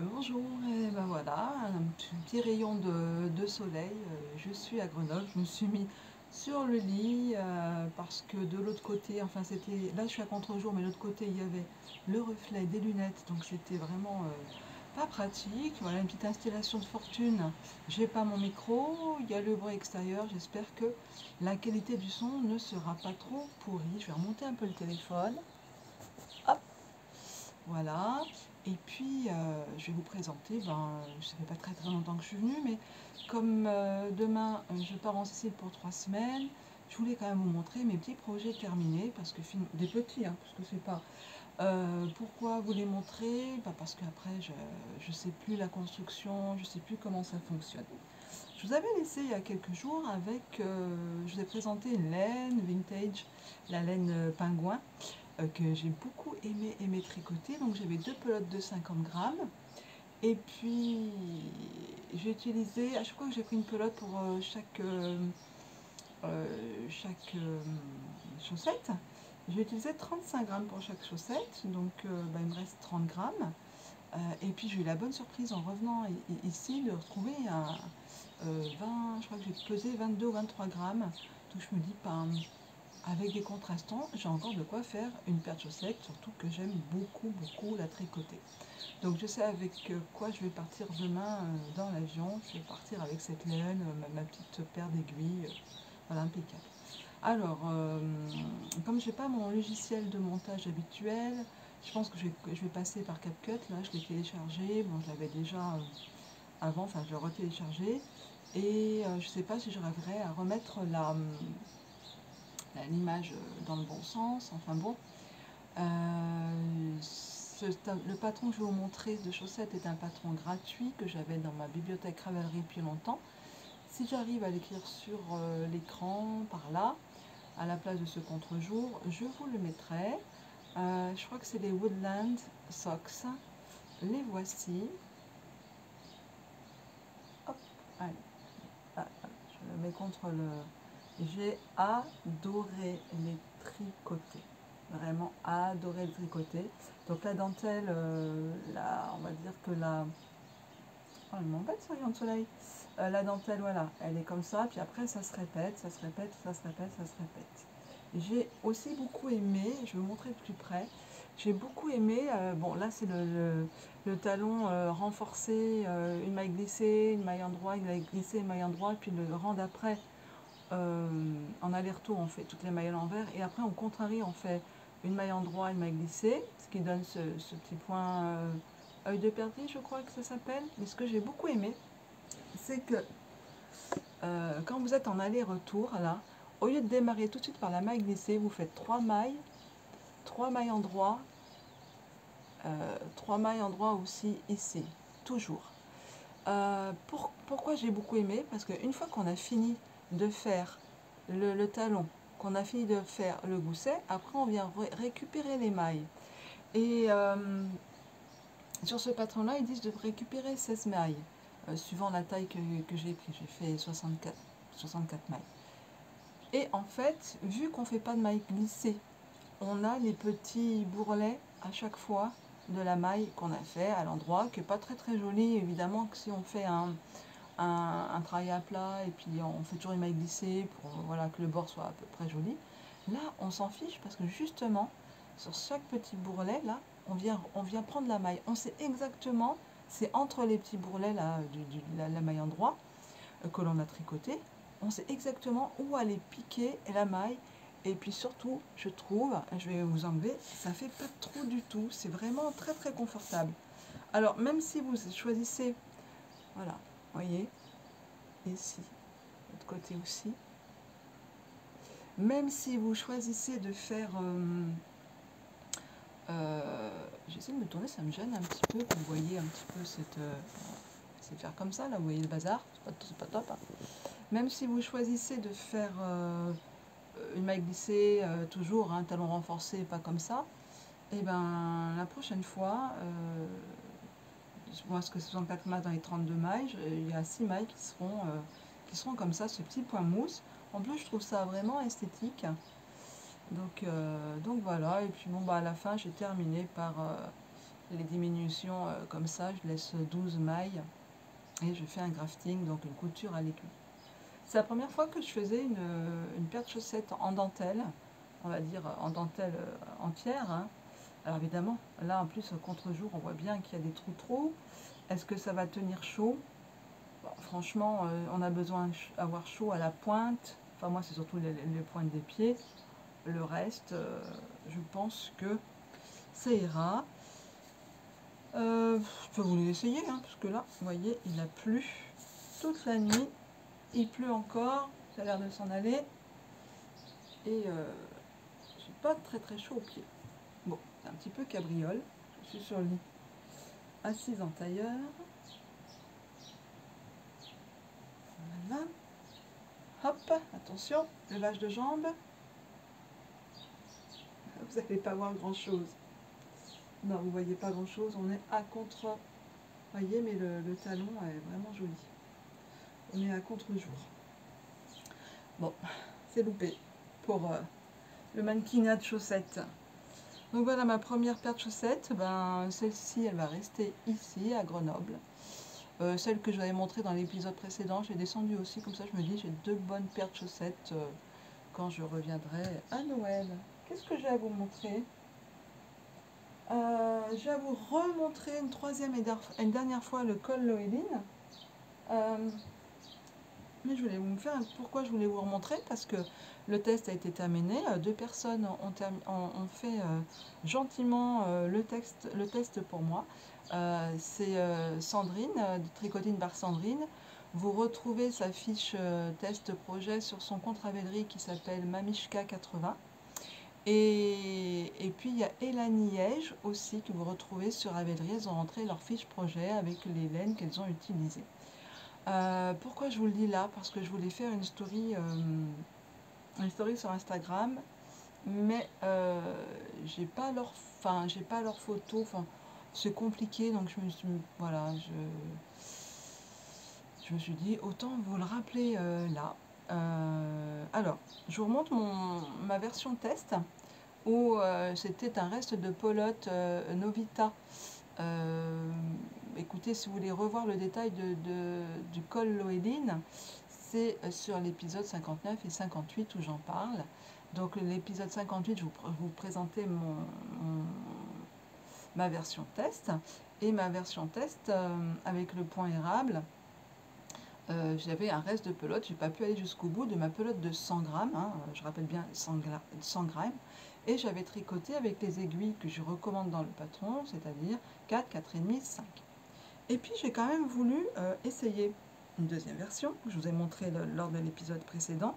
Bonjour, et ben voilà, un petit rayon de soleil. Je suis à Grenoble, je me suis mis sur le lit parce que de l'autre côté, enfin c'était, là je suis à contre-jour, mais de l'autre côté il y avait le reflet des lunettes, donc c'était vraiment pas pratique. Voilà une petite installation de fortune. J'ai pas mon micro, il y a le bruit extérieur. J'espère que la qualité du son ne sera pas trop pourrie. Je vais remonter un peu le téléphone. Hop, voilà. Et puis, je vais vous présenter, ça fait pas très très longtemps que je suis venue, mais comme demain je pars en Sicile pour 3 semaines, je voulais quand même vous montrer mes petits projets terminés, parce que des petits, hein, parce que c'est pas. Pourquoi vous les montrer? Parce qu'après, je sais plus la construction, je sais plus comment ça fonctionne. Je vous avais laissé il y a quelques jours avec, je vous ai présenté une laine vintage, la laine pingouin que j'ai beaucoup aimé tricoter. Donc j'avais deux pelotes de 50 grammes. Et puis j'ai utilisé, à chaque fois que j'ai pris une pelote pour chaque chaussette, j'ai utilisé 35 grammes pour chaque chaussette. Donc il me reste 30 grammes. Et puis j'ai eu la bonne surprise en revenant ici de retrouver un 20, je crois que j'ai pesé 22 ou 23 grammes. Donc je me dis, avec des contrastants, j'ai encore de quoi faire une paire de chaussettes, surtout que j'aime beaucoup la tricoter. Donc je sais avec quoi je vais partir demain dans l'avion. Je vais partir avec cette laine, ma petite paire d'aiguilles, voilà, impeccable. Alors, comme j'ai pas mon logiciel de montage habituel, je pense que je vais passer par CapCut. Là, je l'ai téléchargé. Bon, je l'avais déjà avant, enfin, je l'ai retéléchargé. Et je sais pas si j'arriverai à remettre l'image dans le bon sens. Enfin bon, le patron que je vais vous montrer de chaussettes est un patron gratuit que j'avais dans ma bibliothèque Ravelry depuis longtemps. Si j'arrive à l'écrire sur l'écran, par là, à la place de ce contre-jour, je vous le mettrai. Je crois que c'est les Woodland Socks. Les voici. Hop, allez, je le mets contre le... J'ai adoré les tricoter. Vraiment adoré le tricoter. Donc la dentelle, on va dire que la... Oh, elle m'embête ce rayon de soleil. La dentelle, voilà, elle est comme ça. Puis après, ça se répète, ça se répète, ça se répète, ça se répète. J'ai aussi beaucoup aimé, je vais vous montrer de plus près, j'ai beaucoup aimé, bon là c'est le talon renforcé, une maille glissée, une maille endroit, une maille glissée, une maille endroit, puis le rang d'après, en aller-retour on fait toutes les mailles à l'envers, et après on contrarie, on fait une maille endroit, une maille glissée, ce qui donne ce petit point œil de perdrix, je crois que ça s'appelle. Mais ce que j'ai beaucoup aimé, c'est que quand vous êtes en aller-retour, là, au lieu de démarrer tout de suite par la maille glissée, vous faites 3 mailles endroit, 3 mailles endroit aussi ici, toujours. Pourquoi j'ai beaucoup aimé? Parce qu'une fois qu'on a fini de faire le talon, qu'on a fini de faire le gousset, après on vient récupérer les mailles. Et sur ce patron-là, ils disent de récupérer 16 mailles, suivant la taille que j'ai pris. J'ai fait 64 mailles. Et en fait, vu qu'on ne fait pas de maille glissée, on a les petits bourrelets à chaque fois de la maille qu'on a fait à l'endroit, qui n'est pas très joli, évidemment, que si on fait un travail à plat et puis on fait toujours une maille glissée pour voilà, que le bord soit à peu près joli. Là, on s'en fiche parce que justement, sur chaque petit bourrelet, là, on vient prendre la maille. On sait exactement, c'est entre les petits bourrelets là, la maille endroit que l'on a tricoté, on sait exactement où aller piquer la maille. Et puis surtout, je trouve, je vais vous enlever, ça fait pas trop du tout. C'est vraiment très confortable. Alors, même si vous choisissez, voilà, voyez, ici, de l'autre côté aussi, même si vous choisissez de faire, j'essaie de me tourner, ça me gêne un petit peu, que vous voyez un petit peu cette, c'est faire comme ça, là, vous voyez le bazar, c'est pas top, hein. Même si vous choisissez de faire une maille glissée, toujours un talon renforcé, pas comme ça, et ben la prochaine fois, moi ce que 64 mailles dans les 32 mailles, il y a 6 mailles qui seront comme ça, ce petit point mousse. En plus je trouve ça vraiment esthétique. Donc voilà, et puis bon bah à la fin j'ai terminé par les diminutions comme ça, je laisse 12 mailles et je fais un grafting, donc une couture à l'aiguille. C'est la première fois que je faisais une paire de chaussettes en dentelle, on va dire en dentelle entière, hein. Alors évidemment, là en plus contre-jour, on voit bien qu'il y a des trous. Est-ce que ça va tenir chaud? Bon, franchement, on a besoin d'avoir chaud à la pointe. Enfin moi c'est surtout les pointes des pieds. Le reste, je pense que ça ira. Je peux vous les essayer, hein, parce que là, vous voyez, il a plu toute la nuit. Il pleut encore, ça a l'air de s'en aller. Et j'ai pas très chaud aux pieds. Bon, c'est un petit peu cabriole. Je suis sur le lit, assise en tailleur. Voilà. Hop, attention, levage de jambes. Vous n'allez pas voir grand chose. Non, vous voyez pas grand chose. On est à contre. Vous voyez, mais le talon est vraiment joli. On est à contre-jour. Bon, c'est loupé pour le mannequinat de chaussettes. Donc voilà ma première paire de chaussettes. Ben, celle-ci, elle va rester ici, à Grenoble. Celle que je vous avais montrée dans l'épisode précédent, j'ai descendu aussi. Comme ça, je me dis, j'ai 2 bonnes paires de chaussettes quand je reviendrai à Noël. Qu'est-ce que j'ai à vous montrer? Je vais vous remontrer une dernière fois le col Loeline. Mais je voulais vous faire pourquoi je voulais vous remontrer, parce que le test a été terminé. 2 personnes ont fait gentiment le test pour moi. C'est Sandrine, de Tricotine par Sandrine. Vous retrouvez sa fiche test projet sur son compte Ravelry qui s'appelle Mamishka80. Et puis il y a Elaniège aussi que vous retrouvez sur Ravelry. Elles ont rentré leur fiche projet avec les laines qu'elles ont utilisées. Pourquoi je vous le dis là? Parce que je voulais faire une story sur Instagram, mais j'ai pas leur photo. Enfin, c'est compliqué, donc je me suis, voilà, je me suis dit autant vous le rappeler là. Alors, je vous remonte ma version test où c'était un reste de pelote Novita. Écoutez, si vous voulez revoir le détail du col Loeline, c'est sur l'épisode 59 et 58 où j'en parle. Donc l'épisode 58, je vous présentais ma version test. Et ma version test, avec le point érable, j'avais un reste de pelote. Je n'ai pas pu aller jusqu'au bout de ma pelote de 100 grammes. Hein, je rappelle bien 100 grammes. Et j'avais tricoté avec les aiguilles que je recommande dans le patron, c'est-à-dire 4, 4,5, 5. Et puis j'ai quand même voulu essayer une deuxième version, que je vous ai montré lors de l'épisode précédent,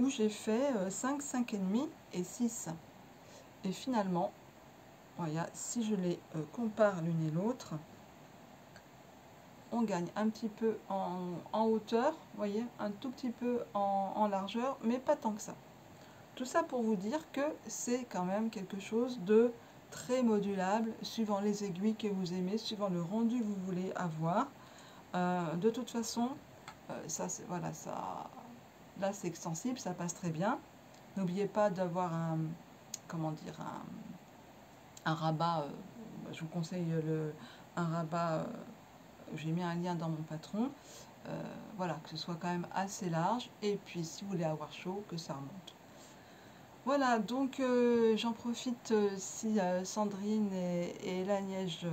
où j'ai fait 5, 5,5 et 6. Et finalement, voilà, si je les compare l'une et l'autre, on gagne un petit peu en hauteur, vous voyez, un tout petit peu en largeur, mais pas tant que ça. Tout ça pour vous dire que c'est quand même quelque chose de très modulable, suivant les aiguilles que vous aimez, suivant le rendu que vous voulez avoir. De toute façon, ça, voilà, ça, là c'est extensible, ça passe très bien. N'oubliez pas d'avoir comment dire, un rabat, je vous conseille un rabat, j'ai mis un lien dans mon patron. Voilà, que ce soit quand même assez large, et puis si vous voulez avoir chaud, que ça remonte. Voilà, donc j'en profite si Sandrine et Laniège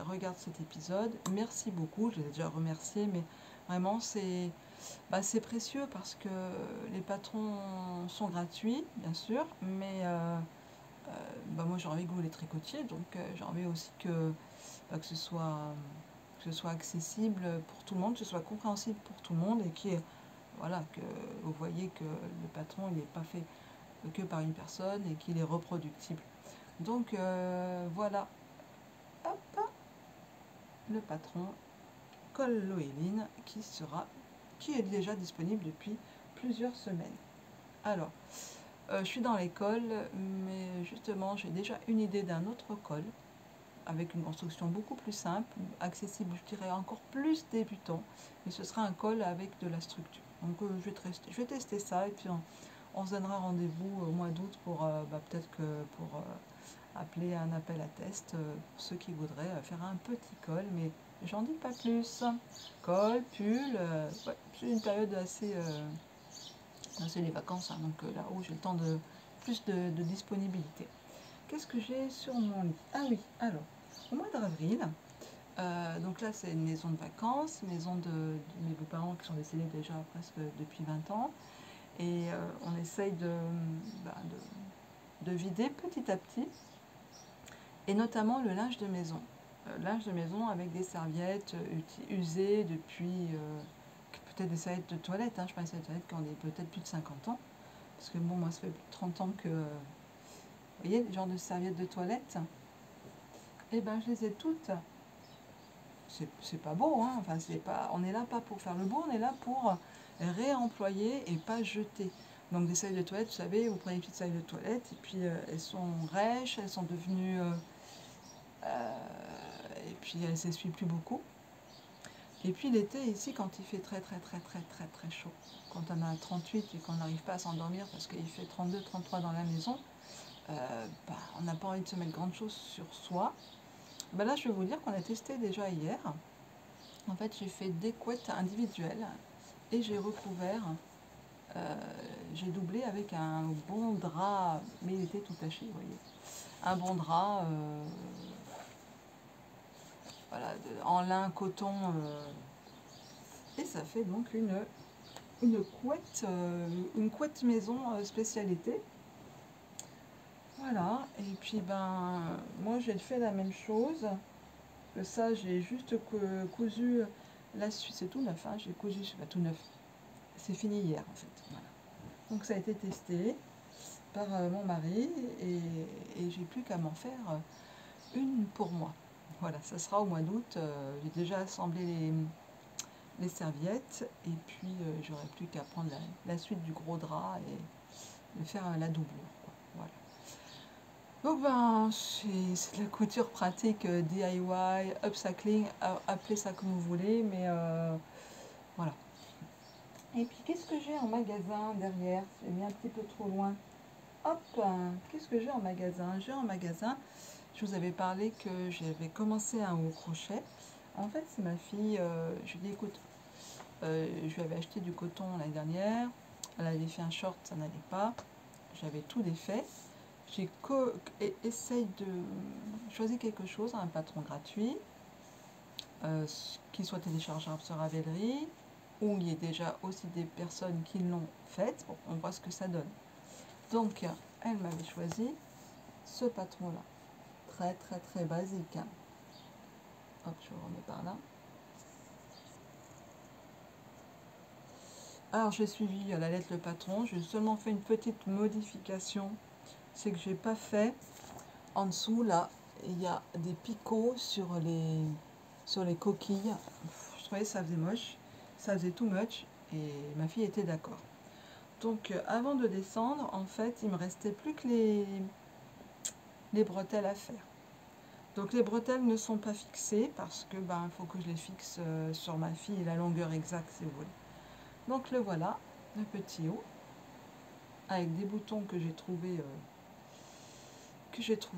regardent cet épisode. Merci beaucoup, je les ai déjà remerciés, mais vraiment c'est précieux parce que les patrons sont gratuits, bien sûr, mais moi j'ai envie que vous les tricotiez, donc j'ai envie aussi que ce soit accessible pour tout le monde, que ce soit compréhensible pour tout le monde, et voilà, que vous voyez que le patron il n'est pas fait que par une personne et qu'il est reproductible. Donc voilà, hop, le patron col Loeline qui est déjà disponible depuis plusieurs semaines. Alors, je suis dans l'école, mais justement j'ai déjà une idée d'un autre col avec une construction beaucoup plus simple, accessible, je dirais encore plus débutant, mais ce sera un col avec de la structure. Donc je vais tester ça, et puis on se donnera rendez-vous au mois d'août pour peut-être que pour appeler un appel à test pour ceux qui voudraient faire un petit col, mais j'en dis pas plus. Col, pull, ouais, c'est une période assez... c'est les vacances, hein, donc là où j'ai le temps de plus de disponibilité. Qu'est-ce que j'ai sur mon lit? Ah oui, alors, au mois d'avril, donc là c'est une maison de vacances, maison de mes beaux-parents qui sont décédés déjà presque depuis 20 ans, et on essaye bah, de vider petit à petit, et notamment le linge de maison. Linge de maison avec des serviettes usées depuis peut-être des serviettes de toilette, hein, je pense des serviettes qui ont peut-être plus de 50 ans, parce que bon, moi ça fait plus de 30 ans que, vous voyez, les genres de serviettes de toilette, et ben je les ai toutes. C'est pas beau, hein, enfin c'est pas, on est là pas pour faire le beau, on est là pour réemployer et pas jeter. Donc des serviettes de toilette, vous savez, vous prenez une petite serviette de toilette, et puis elles sont rêches, elles sont devenues... et puis elles s'essuient plus beaucoup. Et puis l'été ici, quand il fait très chaud, quand on a 38 et qu'on n'arrive pas à s'endormir parce qu'il fait 32, 33 dans la maison, bah, on n'a pas envie de se mettre grande chose sur soi. Bah là, je vais vous dire qu'on a testé déjà hier. En fait, j'ai fait des couettes individuelles et j'ai recouvert, j'ai doublé avec un bon drap, mais il était tout taché, vous voyez. Un bon drap, voilà, en lin, coton, et ça fait donc une couette maison spécialité. Voilà, et puis ben, moi j'ai fait la même chose. Ça, j'ai juste cousu la suite, c'est tout neuf, hein, j'ai cousu, c'est pas tout neuf, c'est fini hier en fait. Voilà. Donc ça a été testé par mon mari et j'ai plus qu'à m'en faire une pour moi. Voilà, ça sera au mois d'août. J'ai déjà assemblé les serviettes et puis j'aurai plus qu'à prendre la suite du gros drap et de faire la doublure, quoi. Voilà. Donc ben c'est de la couture pratique, DIY, upcycling, appelez ça comme vous voulez, mais voilà. Et puis qu'est-ce que j'ai en magasin derrière? J'ai mis un petit peu trop loin. Hop, qu'est-ce que j'ai en magasin? J'ai en magasin, je vous avais parlé que j'avais commencé un haut crochet. En fait, c'est ma fille, je lui ai dit écoute, je lui avais acheté du coton l'année dernière, elle avait fait un short, ça n'allait pas, j'avais tout défait. J'ai essayé de choisir quelque chose, un patron gratuit, qui soit téléchargeable sur Ravelry, où il y ait déjà aussi des personnes qui l'ont fait. Bon, on voit ce que ça donne. Donc, elle m'avait choisi ce patron-là. Très basique. Hein. Hop, je le remets par là. Alors, j'ai suivi à la lettre le patron. J'ai seulement fait une petite modification. C'est que j'ai pas fait en dessous, là, il y a des picots sur les coquilles. Je trouvais que ça faisait moche. Ça faisait too much. Et ma fille était d'accord. Donc, avant de descendre, en fait, il me restait plus que les bretelles à faire. Donc les bretelles ne sont pas fixées parce que ben il faut que je les fixe sur ma fille, la longueur exacte si vous voulez. Donc le voilà, le petit haut, avec des boutons que j'ai trouvé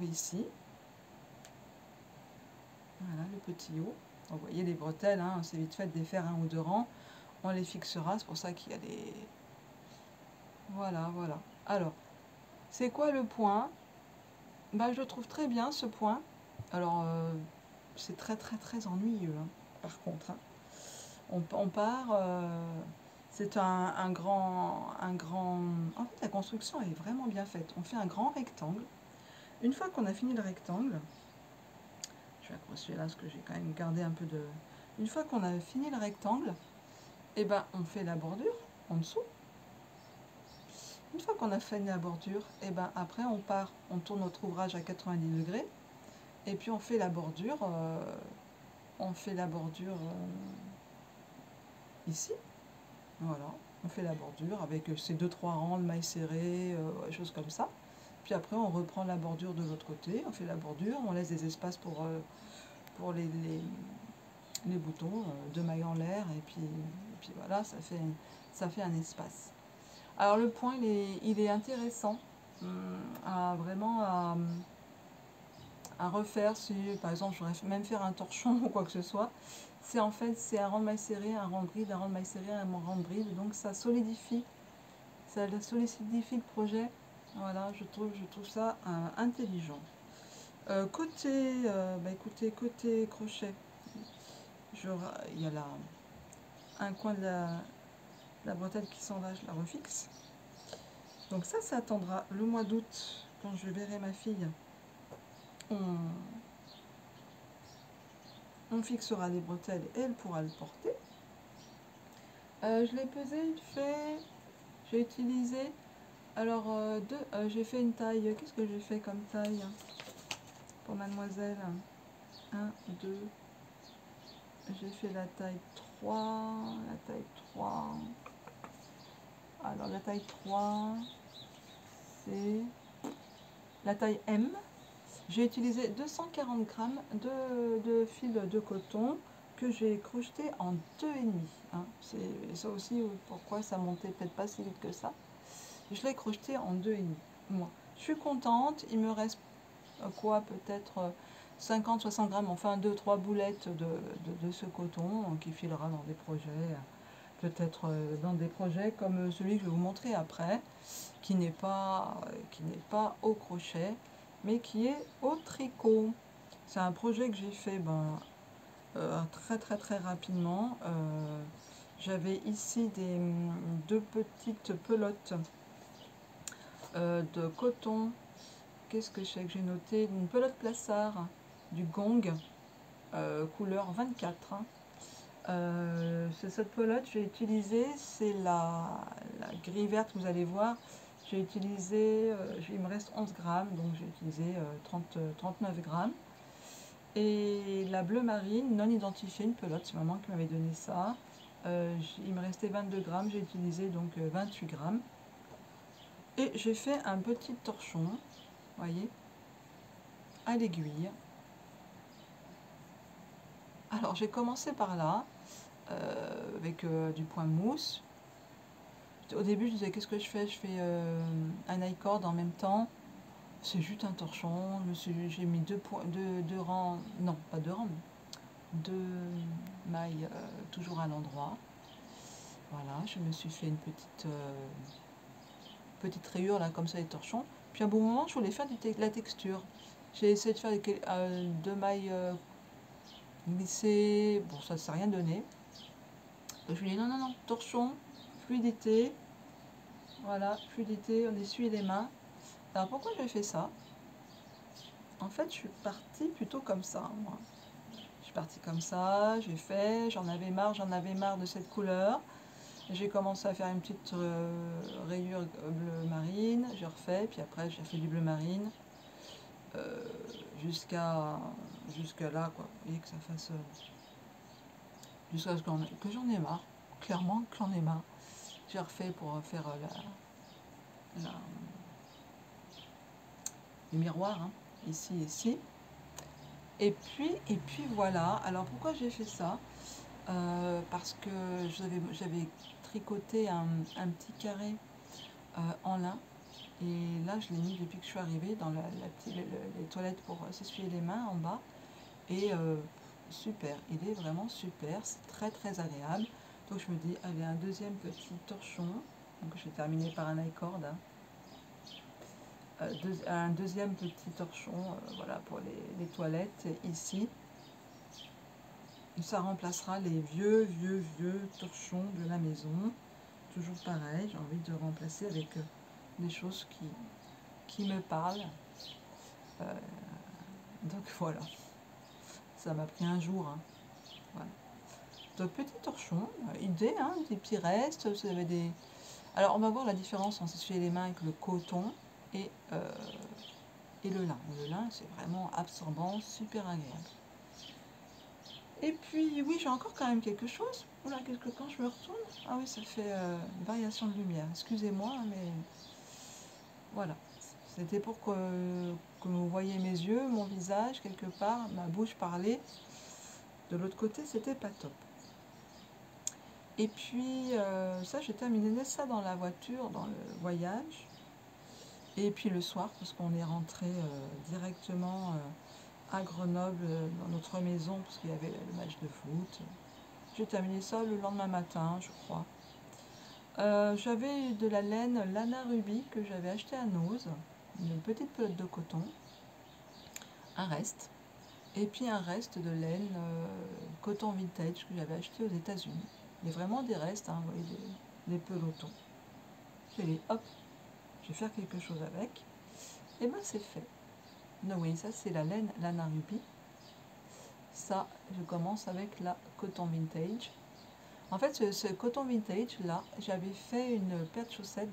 ici. Voilà le petit haut. Donc, vous voyez les bretelles, hein, c'est vite fait de les faire un ou deux rangs. On les fixera, c'est pour ça qu'il y a des... Voilà. Alors, c'est quoi le point? Ben, je le trouve très bien ce point. Alors, c'est très ennuyeux, hein, par contre. Hein. On part, c'est un grand... En fait, la construction est vraiment bien faite. On fait un grand rectangle. Une fois qu'on a fini le rectangle, je vais accrocher là parce que j'ai quand même gardé un peu de... Une fois qu'on a fini le rectangle, eh ben, on fait la bordure en dessous. Une fois qu'on a fini la bordure, eh ben, après on part, on tourne notre ouvrage à 90 degrés et puis on fait la bordure, ici. Voilà, on fait la bordure avec ces 2-3 rangs de mailles serrées, choses comme ça. Puis après, on reprend la bordure de l'autre côté, on fait la bordure, on laisse des espaces pour les boutons, 2 mailles en l'air, et puis voilà, ça fait un espace. Alors le point, il est intéressant, vraiment à refaire si par exemple je voudrais même faire un torchon ou quoi que ce soit. C'est en fait c'est un rang de maille serré, un rang de bride, un rang de maille serré, un rang de bride, donc ça solidifie le projet. Voilà, je trouve ça intelligent. Écoutez, côté crochet, il y a là un coin de la bretelle qui s'en va, je la refixe. Donc ça attendra le mois d'août, quand je verrai ma fille. On fixera les bretelles et elle pourra le porter. Je l'ai pesé, j'ai utilisé, alors j'ai fait une taille, qu'est-ce que j'ai fait comme taille pour mademoiselle? 1, 2, j'ai fait la taille 3, alors la taille 3, c'est la taille M. J'ai utilisé 240 grammes de fil de coton que j'ai crocheté en 2,5. Hein. C'est ça aussi pourquoi ça montait peut-être pas si vite que ça. Je l'ai crocheté en 2,5. Moi, je suis contente. Il me reste quoi, peut-être 50-60 grammes, enfin 2-3 boulettes de ce coton qui filera dans des projets, peut-être dans des projets comme celui que je vais vous montrer après, qui n'est pas au crochet, mais qui est au tricot. C'est un projet que j'ai fait très rapidement. J'avais ici deux petites pelotes de coton. Qu'est-ce que c'est que j'ai noté? Une pelote plassard du Gong, couleur 24. C'est cette pelote, j'ai utilisé, c'est la gris verte, vous allez voir. J'ai utilisé, il me reste 11 grammes, donc j'ai utilisé 39 grammes. Et la bleu marine, non identifiée, une pelote, c'est maman qui m'avait donné ça. Il me restait 22 grammes, j'ai utilisé donc 28 grammes. Et j'ai fait un petit torchon, voyez, à l'aiguille. Alors j'ai commencé par là, avec du point mousse. Au début je disais qu'est-ce que je fais? Je fais un I-cord en même temps. C'est juste un torchon. J'ai mis deux rangs, non pas deux rangs, mais deux mailles toujours à l'endroit. Voilà, je me suis fait une petite rayure là comme ça les torchons. Puis à un bon moment je voulais faire de la texture. J'ai essayé de faire deux mailles glissées. Bon, ça ne s'est rien donné. Donc je lui ai dit non, torchon, fluidité. Voilà, fluidité, on essuie les mains. Alors pourquoi j'ai fait ça? En fait, je suis partie plutôt comme ça, moi. Je suis partie comme ça, j'ai fait, j'en avais marre de cette couleur. J'ai commencé à faire une petite rayure bleu marine, j'ai refait, puis après j'ai fait du bleu marine, jusqu'à là, quoi. Vous voyez que ça fasse... jusqu'à ce que j'en ai marre, clairement que j'en ai marre. J'ai refait pour faire les miroirs, hein, ici. Et puis voilà. Alors pourquoi j'ai fait ça? Parce que j'avais tricoté un petit carré en lin. Et là, je l'ai mis depuis que je suis arrivée dans les toilettes pour s'essuyer les mains en bas. Et super, il est vraiment super, c'est très agréable. Donc je me dis, allez, un deuxième petit torchon. Donc je vais terminer par un I-cord. Hein. Un deuxième petit torchon, voilà, pour les toilettes ici. Ça remplacera les vieux torchons de la maison. Toujours pareil, j'ai envie de remplacer avec des choses qui me parlent. Donc voilà, ça m'a pris un jour. Hein. Voilà. Donc petit torchon, idée, hein, des petits restes. Vous avez des... Alors on va voir la différence entre s'essuyer les mains avec le coton et le lin. Le lin, c'est vraiment absorbant, super agréable. Et puis, oui, j'ai encore quand même quelque chose. Oula, quand je me retourne... Ah oui, ça fait variation de lumière. Excusez-moi, mais... Voilà. C'était pour que vous voyiez mes yeux, mon visage, quelque part, ma bouche parler. De l'autre côté, c'était pas top. Et puis, ça, j'ai terminé ça dans la voiture, dans le voyage. Et puis le soir, parce qu'on est rentré directement à Grenoble, dans notre maison, parce qu'il y avait le match de foot. J'ai terminé ça le lendemain matin, je crois. J'avais de la laine Lana Ruby que j'avais acheté à Noz, une petite pelote de coton, un reste, et puis un reste de laine coton vintage que j'avais acheté aux États-Unis. Il y a vraiment des restes, hein, vous voyez, des pelotons. Je les hop, je vais faire quelque chose avec, et ben c'est fait. Donc oui, ça c'est la laine Lana Ruby. Ça, je commence avec la coton vintage. En fait, ce coton vintage là, j'avais fait une paire de chaussettes,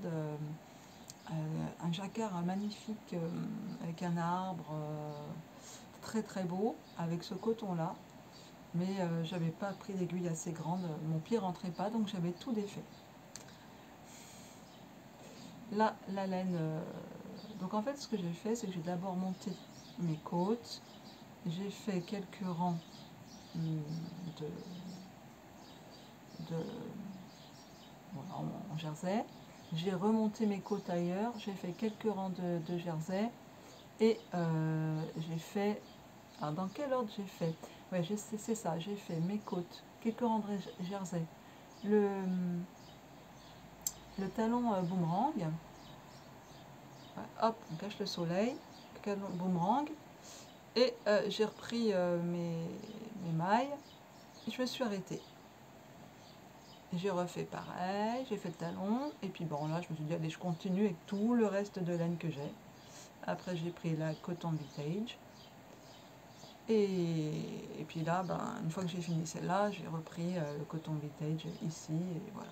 un jacquard magnifique avec un arbre très très beau, avec ce coton là. Mais j'avais pas pris d'aiguille assez grande, mon pied rentrait pas, donc j'avais tout défait. Là, la laine. Donc en fait, ce que j'ai fait, c'est que j'ai d'abord monté mes côtes. J'ai fait quelques rangs de, de voilà, en jersey. J'ai remonté mes côtes ailleurs. J'ai fait quelques rangs de jersey. Et j'ai fait. Alors, dans quel ordre j'ai fait? Ouais, c'est ça. J'ai fait mes côtes, quelques rangs de jersey. Le talon boomerang. Ouais, hop, on cache le soleil. Talon boomerang. Et j'ai repris mes mailles. Et je me suis arrêtée. J'ai refait pareil, j'ai fait le talon, et puis bon là je me suis dit allez je continue avec tout le reste de laine que j'ai. Après j'ai pris la coton vintage, et puis là ben, une fois que j'ai fini celle-là, j'ai repris le coton vintage ici, et voilà.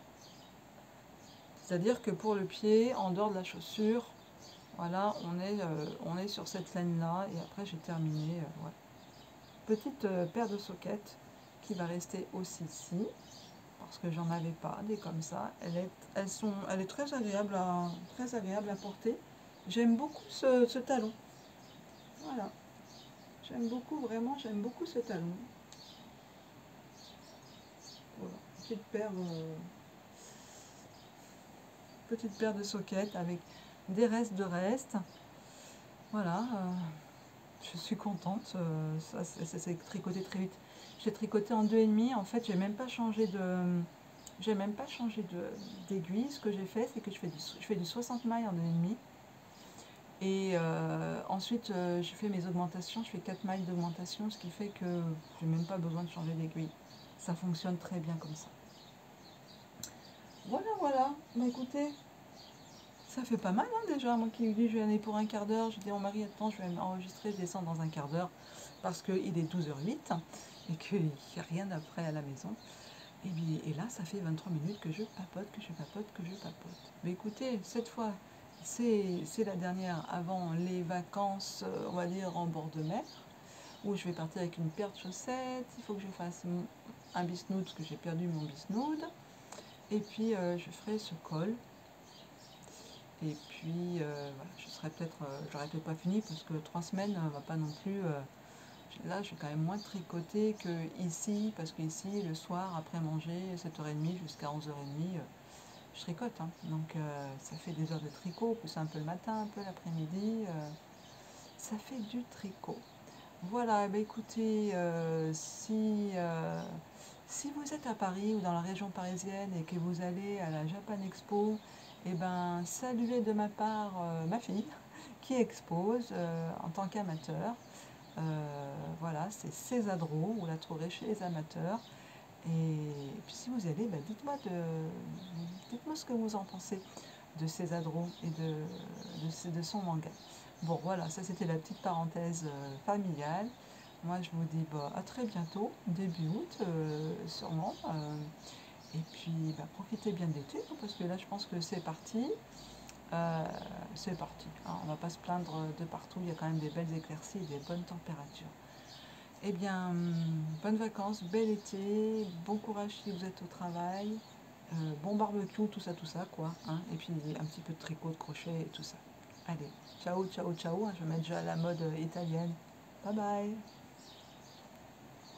C'est-à-dire que pour le pied, en dehors de la chaussure, voilà, on est sur cette laine-là, et après j'ai terminé, voilà. Petite paire de soquettes qui va rester aussi ici. Parce que j'en avais pas des comme ça. Elle est très agréable à porter. J'aime beaucoup ce talon. Voilà. J'aime beaucoup, vraiment, j'aime beaucoup ce talon. Voilà. Petite paire de soquettes avec des restes. Voilà. Je suis contente. Ça s'est tricoté très vite. J'ai tricoté en 2,5. En fait, j'ai même pas changé d'aiguille. Ce que j'ai fait, c'est que je fais du 60 mailles en 2,5. Et ensuite, j'ai fait mes augmentations. Je fais 4 mailles d'augmentation, ce qui fait que j'ai même pas besoin de changer d'aiguille. Ça fonctionne très bien comme ça. Voilà. Bah écoutez, ça fait pas mal hein, déjà. Moi qui dis je vais aller pour un quart d'heure, je dis au mari attends, je vais m'enregistrer, je descends dans un quart d'heure parce qu'il est 12h08 et qu'il n'y a rien après à la maison. Et là, ça fait 23 minutes que je papote. Mais écoutez, cette fois, c'est la dernière avant les vacances, on va dire en bord de mer, où je vais partir avec une paire de chaussettes. Il faut que je fasse un bisnood, parce que j'ai perdu mon bisnood. Et puis, je ferai ce col. Et puis, voilà, j'aurais peut-être pas fini, parce que 3 semaines, va pas non plus. Là, je vais quand même moins tricoter que ici, parce qu'ici, le soir, après manger, 7h30 jusqu'à 11h30, je tricote. Hein. Donc, ça fait des heures de tricot, plus un peu le matin, un peu l'après-midi. Ça fait du tricot. Voilà, bah écoutez, si vous êtes à Paris ou dans la région parisienne et que vous allez à la Japan Expo, et ben, saluez de ma part ma fille qui expose en tant qu'amateur. Voilà, c'est Cézadro, vous la trouverez chez les amateurs. Et puis si vous y allez, bah, dites-moi ce que vous en pensez de Cézadro et de son manga. Bon voilà, ça c'était la petite parenthèse familiale. Moi je vous dis bah, à très bientôt, début août sûrement. Et puis bah, profitez bien de l'été, hein, parce que là je pense que c'est parti. C'est parti. Hein, on ne va pas se plaindre de partout, il y a quand même des belles éclaircies et des bonnes températures. Eh bien, bonnes vacances, bel été, bon courage si vous êtes au travail, bon barbecue, tout ça, quoi. Hein, et puis un petit peu de tricot, de crochet et tout ça. Allez, ciao, hein, je vais mettre déjà à la mode italienne. Bye bye.